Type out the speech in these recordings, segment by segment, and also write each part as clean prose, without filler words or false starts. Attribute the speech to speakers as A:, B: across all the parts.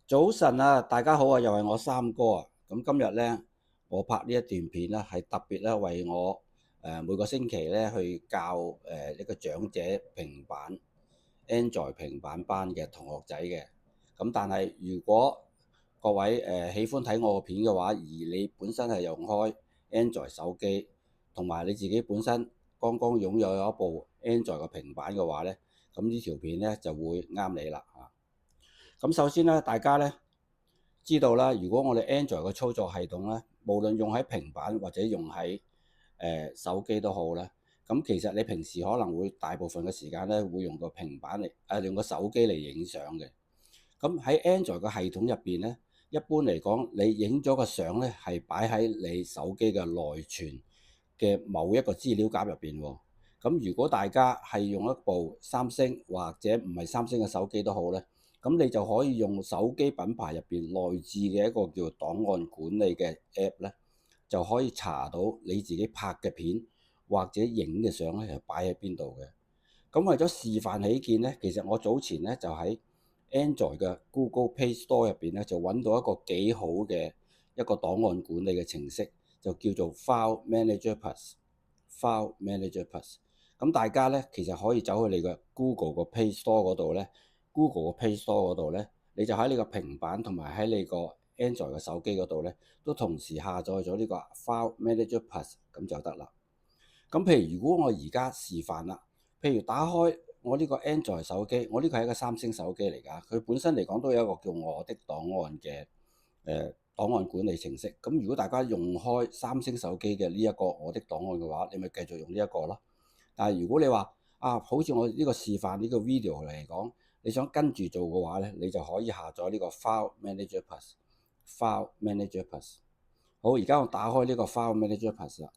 A: 早晨啊，大家好啊，又係我三哥啊。咁今日呢，我拍呢一段片呢，係特別咧為我每個星期咧去教一個長者平板 Android 平板班嘅同學仔嘅。咁但係如果各位喜歡睇我個片嘅話，而你本身係用開 Android 手機，同埋你自己本身剛剛擁有一部 Android 嘅平板嘅話呢，咁呢條片呢就會啱你啦啊！咁首先咧，大家咧知道啦，如果我哋 Android 嘅操作系統咧，無論用喺平板或者用喺手機都好啦。咁其實你平時可能會大部分嘅時間咧，會用個平板嚟用個手機嚟影相嘅。咁喺 Android 嘅系統入邊咧，一般嚟講，你影咗個相咧係擺喺你手機嘅內存嘅某一個資料夾入邊喎。咁如果大家係用一部三星或者唔係三星嘅手機都好咧，咁你就可以用手機品牌入邊內置嘅一個叫檔案管理嘅 app 咧，就可以查到你自己拍嘅片或者影嘅相咧係擺喺邊度嘅。咁為咗示範起見咧，其實我早前咧就喺 Android 嘅 Google Play Store 入邊咧就揾到一個幾好嘅一個檔案管理嘅程式，就叫做 File Manager Plus。File Manager Plus。咁大家咧其實可以走去你嘅 Google 個 Play Store 嗰度咧，Google 個 Play Store 嗰度咧，你就喺你個平板同埋喺你個 Android 嘅手機嗰度咧，都同時下載咗呢個 File Manager Plus， 咁就得啦。咁譬如如果我而家示範啦，譬如打開我呢個 Android 手機，我呢個係一個三星手機嚟㗎，佢本身嚟講都有一個叫我的檔案嘅檔案管理程式。咁如果大家用開三星手機嘅呢一個我的檔案嘅話，你咪繼續用呢一個咯。但係如果你話好似我呢個示範呢個 video 嚟講，你想跟住做嘅話咧，你就可以下載呢個 File Manager Plus。File Manager Plus。好，而家我打開呢個 File Manager Plus 啦。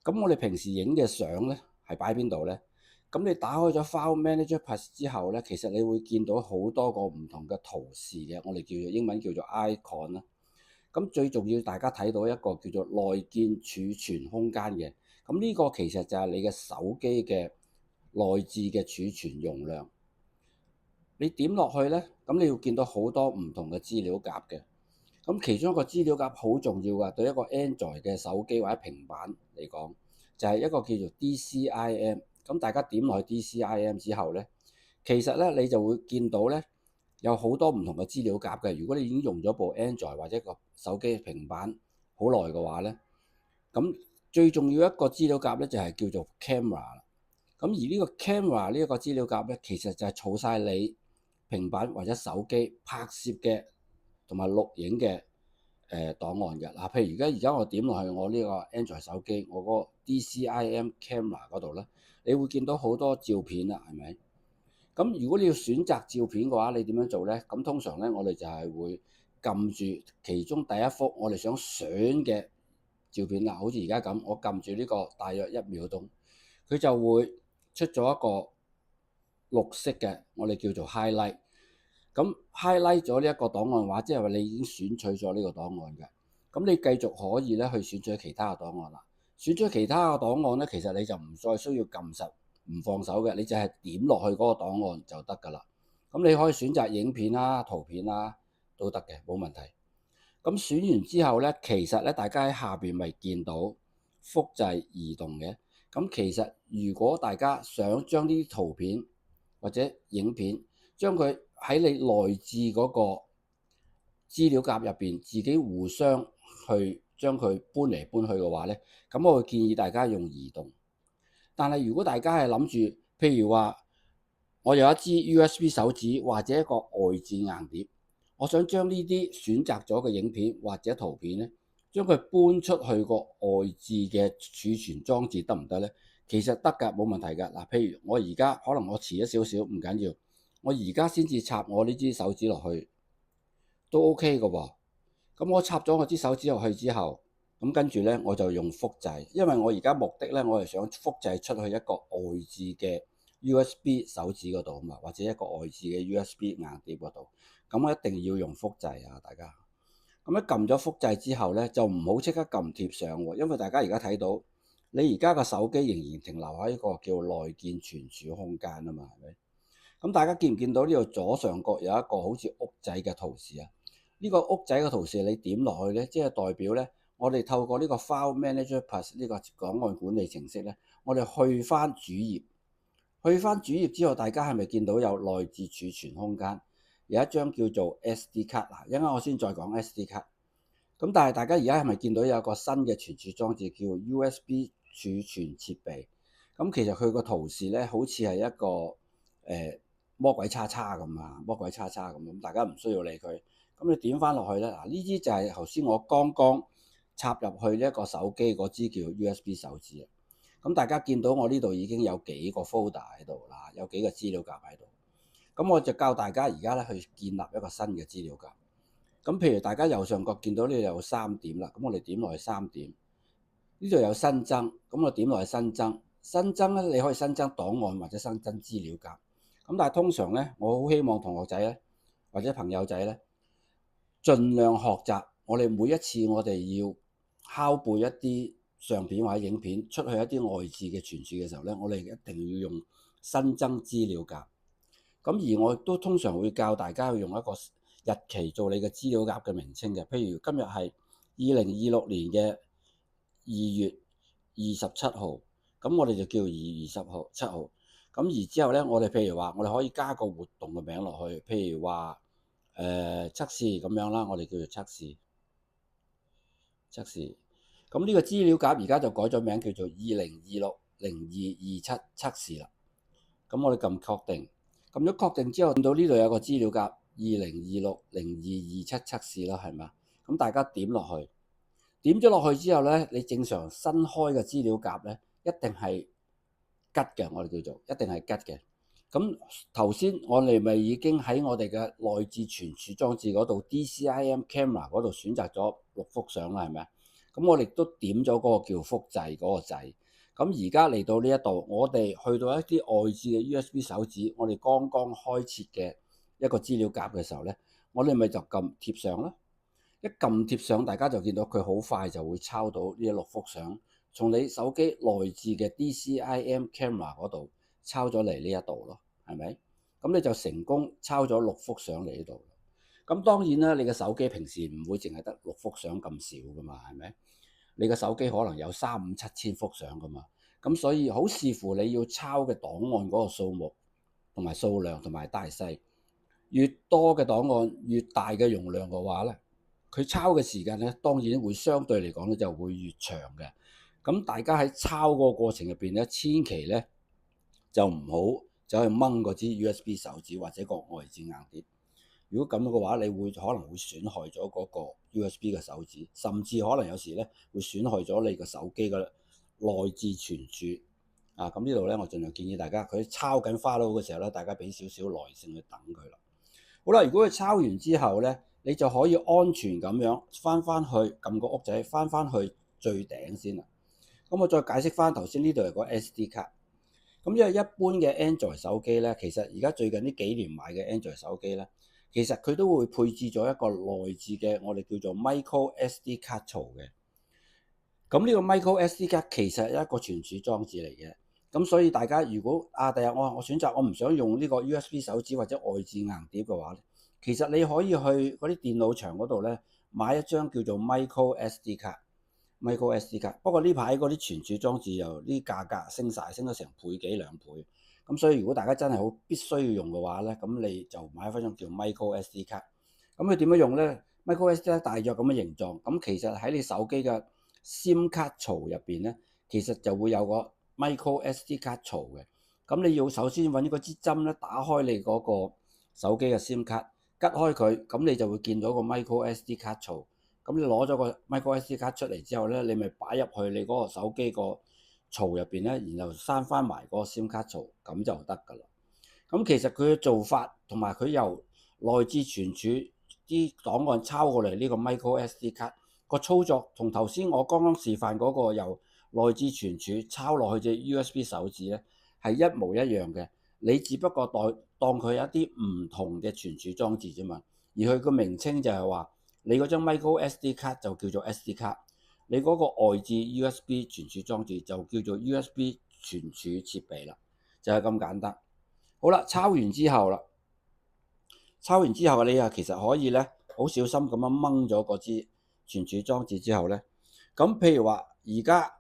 A: 咁我哋平時影嘅相咧係擺邊度咧？咁你打開咗 File Manager Plus 之後咧，其實你會見到好多個唔同嘅圖示嘅，我哋叫做英文叫做 icon 啦。咁最重要，大家睇到一個叫做內建儲存空間嘅。咁呢個其實就係你嘅手機嘅內置嘅儲存容量。你點落去咧，咁你要見到好多唔同嘅資料夾嘅。咁其中一個資料夾好重要㗎，對一個 Android 嘅手機或者平板嚟講，就係一個叫做 DCIM。咁大家點落去 DCIM 之後咧，其實咧你就會見到咧有好多唔同嘅資料夾嘅。如果你已經用咗部 Android 或者個手機平板好耐嘅話咧，咁最重要一個資料夾咧就係叫做 camera 啦。咁而呢個 camera 呢一個資料夾咧，其實就係儲晒你平板或者手機拍攝嘅同埋錄影嘅檔案嘅。嗱，譬如而家我點落去我呢個 Android 手機，我嗰個 DCIM camera 嗰度咧，你會見到好多照片啦，係咪？咁如果你要選擇照片嘅話，你點樣做咧？咁通常咧，我哋就係會撳住其中第一幅我哋想選嘅照片啦，好似而家咁，我撳住呢個大約1秒鐘，佢就會出咗一個綠色嘅，我哋叫做 highlight。咁 highlight 咗呢一個檔案話，即係話你已經選取咗呢個檔案嘅。咁你繼續可以咧去選取其他嘅檔案啦。選取其他嘅檔案咧，其實你就唔再需要撳實唔放手嘅，你就係點落去嗰個檔案就得㗎啦。咁你可以選擇影片啦、圖片啦都得嘅，冇問題。咁選完之後咧，其實咧大家喺下邊咪見到複製移動嘅。咁其實如果大家想將呢啲圖片或者影片，將佢喺你內置嗰個資料夾入邊，自己互相去將佢搬嚟搬去嘅話咧，咁我會建議大家用移動。但係如果大家係諗住，譬如話我有一支 USB 手指或者一個外置硬碟，我想將呢啲選擇咗嘅影片或者圖片咧，將佢搬出去個外置嘅儲存裝置得唔得咧？其實得㗎，冇問題㗎。嗱，譬如我而家可能我遲咗少少，唔緊要，我而家先至插我呢支手指落去都 OK 㗎喎。咁我插咗我支手指落去之後，咁跟住咧我就用複製，因為我而家目的咧，我係想複製出去一個外置嘅 USB 手指嗰度啊嘛，或者一個外置嘅 USB 硬碟嗰度。咁我一定要用複製啊，大家。咁一撳咗複製之後咧，就唔好即刻撳貼上喎，因為大家而家睇到你而家個手機仍然停留喺一個叫內建存儲空間啊嘛，係咪？咁大家見唔見到呢度左上角有一個好似屋仔嘅圖示啊？呢個屋仔嘅圖示你點落去咧，即係代表咧，我哋透過呢個 File Manager Plus 呢個檔案管理程式咧，我哋去翻主頁，去翻主頁之後，大家係咪見到有內置儲存空間，有一張叫做 SD 卡嗱，一陣間我先再講 SD 卡。咁但係大家而家係咪見到有一個新嘅存儲裝置叫 USB 儲存設備？咁其實佢個圖示咧，好似係一個魔鬼叉叉咁啊，魔鬼叉叉咁，大家唔需要理佢。咁你點翻落去咧？嗱，呢支就係頭先我剛剛插入去呢一個手機嗰支叫 USB 手指啊。咁大家見到我呢度已經有幾個 folder 喺度啦，有幾個資料夾喺度。咁我就教大家而家咧去建立一個新嘅資料夾。咁譬如大家右上角見到呢度有3點啦，咁我哋點落去3點，呢度有新增，咁我點落去新增。新增咧，你可以新增檔案或者新增資料夾。咁但係通常咧，我好希望同學仔咧或者朋友仔咧，盡量學習。我哋每一次我哋要拷貝一啲相片或者影片出去一啲外置嘅存儲嘅時候咧，我哋一定要用新增資料夾。咁而我都通常會教大家去用一個日期做你嘅資料夾嘅名稱嘅。譬如今日係2026年嘅2月27號，咁我哋就叫2月27號。咁而之後咧，我哋譬如話，我哋可以加個活動嘅名落去，譬如話測試咁樣啦，我哋叫做測試。咁呢個資料夾而家就改咗名，叫做2026-0227測試啦。咁我哋撳確定，撳咗確定之後，見到呢度有個資料夾2026-0227測試啦，係嘛？咁大家點落去，點咗落去之後咧，你正常新開嘅資料夾咧，一定係吉嘅，我哋叫做一定係吉嘅。咁頭先我哋咪已經喺我哋嘅內置存儲裝置嗰度 DCIM Camera 嗰度選擇咗6幅相啦，係咪啊？咁我哋都點咗嗰個叫複製嗰個掣。咁而家嚟到呢一度，我哋去到一啲外置嘅 USB 手指，我哋剛剛開設嘅一個資料夾嘅時候咧，我哋咪就撳貼上啦。一撳貼上，大家就見到佢好快就會抄到呢6幅相，從你手機內置嘅 DCIM Camera 嗰度抄咗嚟呢一度咯，係咪？咁你就成功抄咗6幅相嚟呢度。咁當然啦，你嘅手機平時唔會淨係得6幅相咁少噶嘛，係咪？你嘅手機可能有3、5、7千幅相噶嘛。咁所以好視乎你要抄嘅檔案嗰個數目同埋數量同埋大細，越多嘅檔案越大嘅容量嘅話咧，佢抄嘅時間咧，當然會相對嚟講咧就會越長嘅。咁大家喺抄嗰個過程入邊咧，千祈咧就唔好走去掹嗰支 USB 手指或者個外置硬碟。如果咁嘅話，你可能會損害咗嗰個 USB 嘅手指，甚至可能有時咧會損害咗你個手機嘅內置存儲。咁呢度咧，我盡量建議大家，佢抄緊 file 嘅時候咧，大家俾少少耐性去等佢啦。好啦，如果佢抄完之後咧，你就可以安全咁樣翻去撳個屋仔，翻去最頂先啦。咁我再解釋翻頭先呢度係個 SD 卡。咁因為一般嘅 Android 手機咧，其實而家最近呢幾年買嘅 Android 手機咧，其實佢都會配置咗一個內置嘅我哋叫做 Micro SD 卡槽嘅。咁呢個 Micro SD 卡其實係一個存儲裝置嚟嘅。咁所以大家如果第日我選擇我唔想用呢個 USB 手指或者外置硬碟嘅話咧，其實你可以去嗰啲電腦牆嗰度咧買一張叫做 Micro SD 卡。Micro SD 卡，不過呢排嗰啲存儲裝置又啲價格升晒，升咗成倍幾2倍。咁所以如果大家真係好必須要用嘅話咧，咁你就買翻張叫 Micro SD 卡。咁佢點樣用咧？Micro SD 卡大約咁嘅形狀。咁其實喺你手機嘅 SIM 卡槽入邊咧，其實就會有個 Micro SD 卡槽嘅。咁你要首先揾嗰支針咧，打開你嗰個手機嘅 SIM 卡，吉開佢，咁你就會見到個 Micro SD 卡槽。咁你攞咗個 Micro SD 卡出嚟之後咧，你咪擺入去你嗰個手機個槽入邊咧，然後閂翻埋嗰個 SIM 卡槽，咁就得㗎啦。咁其實佢嘅做法同埋佢由內置存儲啲檔案抄過嚟呢個 Micro SD 卡個操作，同頭先我剛剛示範嗰個由內置存儲抄落去隻 USB 手指咧係一模一樣嘅。你只不過當佢有一啲唔同嘅存儲裝置啫嘛，而佢個名稱就係話。你嗰張 Micro SD 卡就叫做 SD 卡，你嗰個外置 USB 存儲裝置就叫做 USB 存儲設備啦，就係咁簡單。好啦，抄完之後你啊其實可以咧好小心咁樣掹咗嗰支存儲裝置之後咧，咁譬如話而家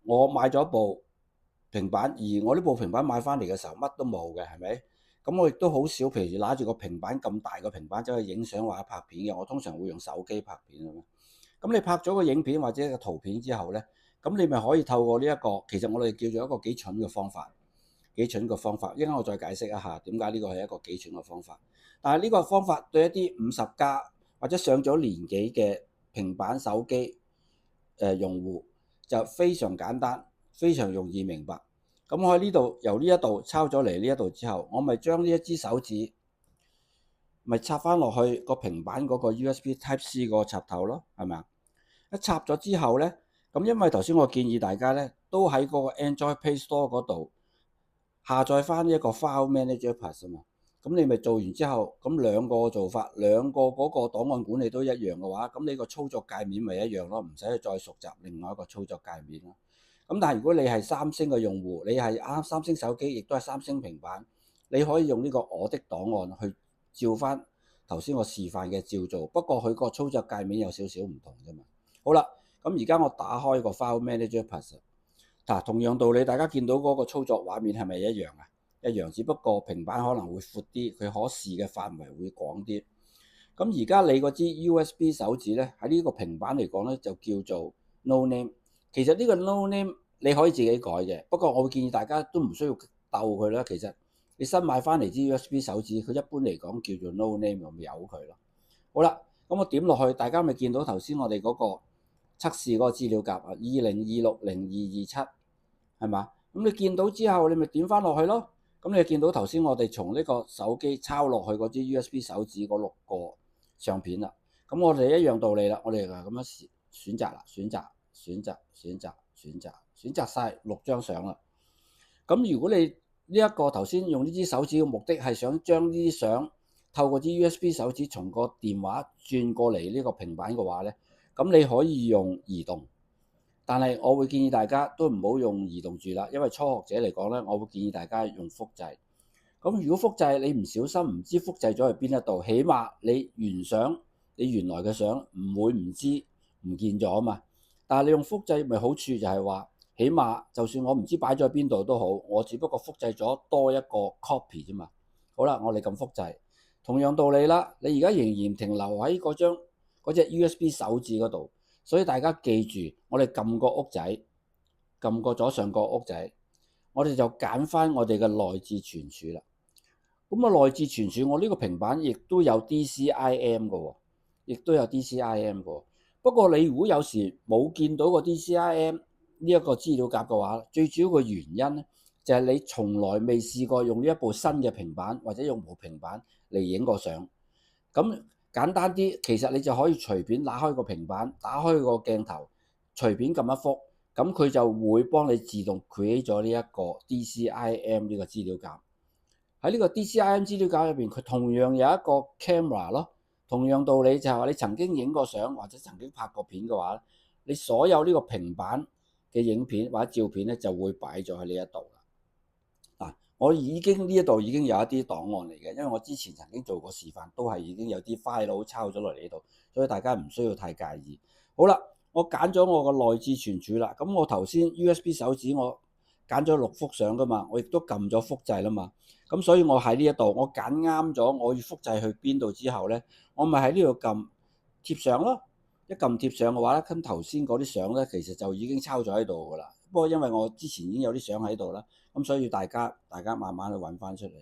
A: 我買咗部平板，而我呢部平板買翻嚟嘅時候乜都冇嘅，係咪？咁我亦都好少，譬如拿住個平板咁大個平板走去影相或者拍片嘅，我通常會用手機拍片咁樣。咁你拍咗個影片或者個圖片之後咧，咁你咪可以透過呢一個，其實我哋叫做一個幾蠢嘅方法，幾蠢嘅方法。一陣間我再解釋一下點解呢個係一個幾蠢嘅方法。但係呢個方法對一啲50+或者上咗年紀嘅平板手機用戶就非常簡單，非常容易明白。咁我喺呢度由呢一度抄咗嚟呢一度之後，我咪將呢一支手指咪插翻落去個平板嗰個 USB Type C 嗰個插頭咯，係咪啊？一插咗之後咧，咁因為頭先我建議大家咧都喺嗰個 Android Play Store 嗰度下載翻呢一個 File Manager Plus 啊嘛。咁你咪做完之後，咁兩個做法，兩個嗰個檔案管理都一樣嘅話，咁你個操作界面咪一樣咯，唔使去再熟習另外一個操作界面咯。咁但係如果你係三星嘅用戶，你係啱三星手機，亦都係三星平板，你可以用呢個我的檔案去照翻頭先我示範嘅照做，不過佢個操作界面有少少唔同啫嘛。好啦，咁而家我打開個 File Manager Plus，嗱，同樣道理，大家見到嗰個操作畫面係咪一樣啊？一樣，只不過平板可能會闊啲，佢可視嘅範圍會廣啲。咁而家你嗰支 USB 手指咧，喺呢個平板嚟講咧，就叫做 No Name。其實呢個 No Name 你可以自己改嘅，不過我會建議大家都唔需要鬥佢啦。其實你新買翻嚟支 USB 手指，佢一般嚟講叫做 No Name，咁由佢咯。好啦，咁我點落去，大家咪見到頭先我哋嗰個測試嗰個資料夾啊，20260227係嘛？咁你見到之後，你咪點翻落去咯。咁你見到頭先我哋從呢個手機抄落去嗰支 USB 手指嗰6個相片啦。咁我哋一樣道理啦，我哋就咁樣選擇啦，選擇晒6張相啦。咁如果你呢一個頭先用呢支手指嘅目的係想將呢啲相透過支 USB 手指從個電話轉過嚟呢個平板嘅話咧，咁你可以用移動。但係我會建議大家都唔好用移動住啦，因為初學者嚟講咧，我會建議大家用複製。咁如果複製你唔小心唔知複製咗去邊一度，起碼你原來嘅相唔會唔知唔見咗啊嘛。但係你用複製咪好處就係話，起碼就算我唔知擺咗喺邊度都好，我只不過複製咗多一個 copy 啫嘛。好啦，我哋撳複製，同樣道理啦。你而家仍然停留喺嗰隻 USB 手指嗰度。所以大家記住，我哋撳個屋仔，撳個左上角屋仔，我哋就揀翻我哋嘅內置存儲啦。咁啊，內置存儲，我呢個平板亦都有 DCIM 嘅喎，亦都有 DCIM 嘅喎。不過你如果有時冇見到個 DCIM 呢一個資料夾嘅話，最主要嘅原因咧，就係你從來未試過用呢一部新嘅平板或者用部平板嚟影個相。咁簡單啲，其實你就可以隨便打開個平板，打開個鏡頭，隨便撳一幅，咁佢就會幫你自動 create 咗呢一個 DCIM 呢個資料夾。喺呢個 DCIM 資料夾入邊，佢同樣有一個 camera 咯。同樣道理就係話，你曾經影過相或者曾經拍過片嘅話，你所有呢個平板嘅影片或者照片咧就會擺咗喺呢一度啦。嗱，我已經呢一度已經有一啲檔案嚟嘅，因為我之前曾經做過示範，都係已經有啲 file 抄咗落嚟呢度，所以大家唔需要太介意。好啦，我揀咗我個內置存儲啦，咁我頭先 USB 手指我揀咗6幅相噶嘛，我亦都撳咗複製啦嘛，咁所以我喺呢一度我揀啱咗我要複製去邊度之後咧，我咪喺呢度撳貼上咯。一撳貼上嘅話咧，跟頭先嗰啲相咧其實就已經抄咗喺度噶啦。不過因為我之前已經有啲相喺度啦，咁所以大家慢慢去揾翻出嚟。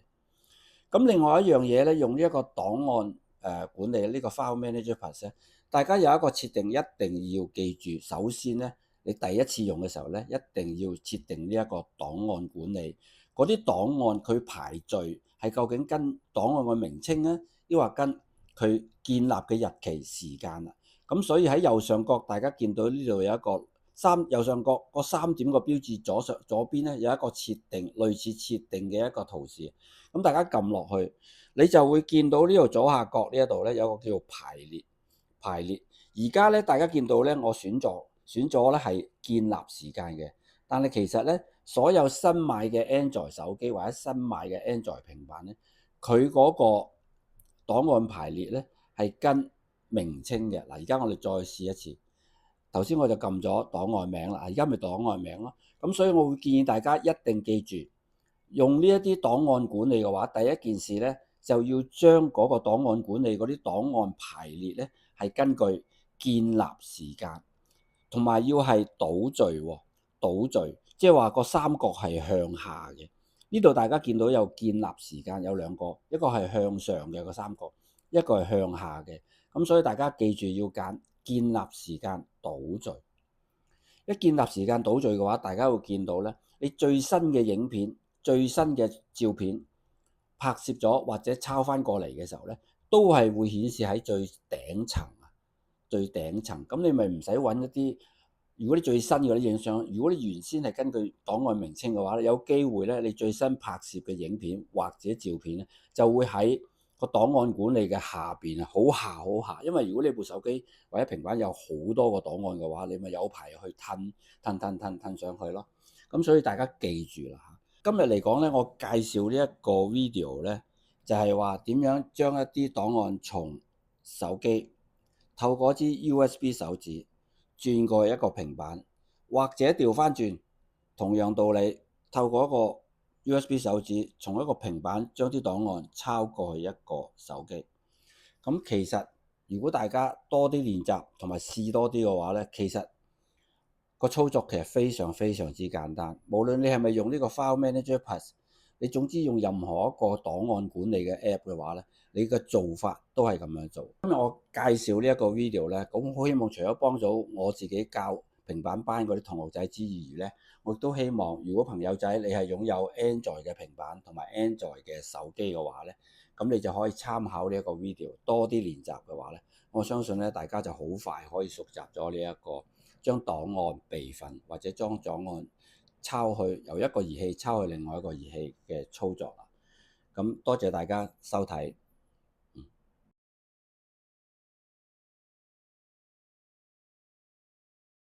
A: 咁另外一樣嘢咧，用呢一個檔案管理呢個 File Manager Plus 咧，大家有一個設定一定要記住。首先咧，你第一次用嘅時候咧，一定要設定呢一個檔案管理。嗰啲檔案佢排序係究竟跟檔案嘅名稱咧，抑或跟佢建立嘅日期時間啊？咁所以喺右上角大家見到呢度有一個右上角個3點個標誌，左邊咧有一個設定類似設定嘅一個圖示。咁大家撳落去，你就會見到呢度左下角呢一度咧有一個叫做排列。而家咧大家見到咧我選咗咧係建立時間嘅，但係其實咧所有新買嘅 Android 手機或者新買嘅 Android 平板咧，佢嗰個檔案排列咧係跟名稱嘅。嗱，而家我哋再試一次。頭先我就撳咗檔案名啦，而家咪檔案名咯。咁所以我會建議大家一定記住，用呢一啲檔案管理嘅話，第一件事咧就要將嗰個檔案管理嗰啲檔案排列咧係根據建立時間，同埋要係倒序喎，倒序，即係話個三角係向下嘅。呢度大家見到有建立時間有兩個，一個係向上嘅個三角，一個係向下嘅。咁所以大家記住要揀建立時間倒序。一建立時間倒序嘅話，大家會見到咧，你最新嘅影片、最新嘅照片拍攝咗或者抄翻過嚟嘅時候咧，都係會顯示喺最頂層啊，最頂層。咁你咪唔使揾一啲，如果你最新嗰啲影相，如果你原先係根據檔案名稱嘅話咧，有機會咧，你最新拍攝嘅影片或者照片咧，就會喺個檔案管理嘅下邊啊，好下好下。因為如果你部手機或者平板有好多個檔案嘅話，你咪有排去吞上去咯。咁所以大家記住啦。今日嚟講咧，我介紹呢一個 video 咧，就係話點樣將一啲檔案從手機透過支 USB 手指轉過一個平板，或者調翻轉，同樣道理，透過一個 USB 手指從一個平板將啲檔案抄過去一個手機。咁其實如果大家多啲練習同埋試多啲嘅話咧，其實個操作其實非常非常之簡單。無論你係咪用呢個 File Manager Plus， 你總之用任何一個檔案管理嘅 App 嘅話咧，你嘅做法都係咁樣做。今日我介紹呢一個 video 咧，咁我希望除咗幫到我自己教平板班嗰啲同學仔之餘咧，我亦都希望如果朋友仔你係擁有 Android 嘅平板同埋 Android 嘅手機嘅話咧，咁你就可以參考呢一個 video 多啲練習嘅話咧，我相信咧大家就好快可以熟習咗呢一個將檔案備份或者將檔案抄去由一個儀器抄去另外一個儀器嘅操作啦。咁多謝大家收睇。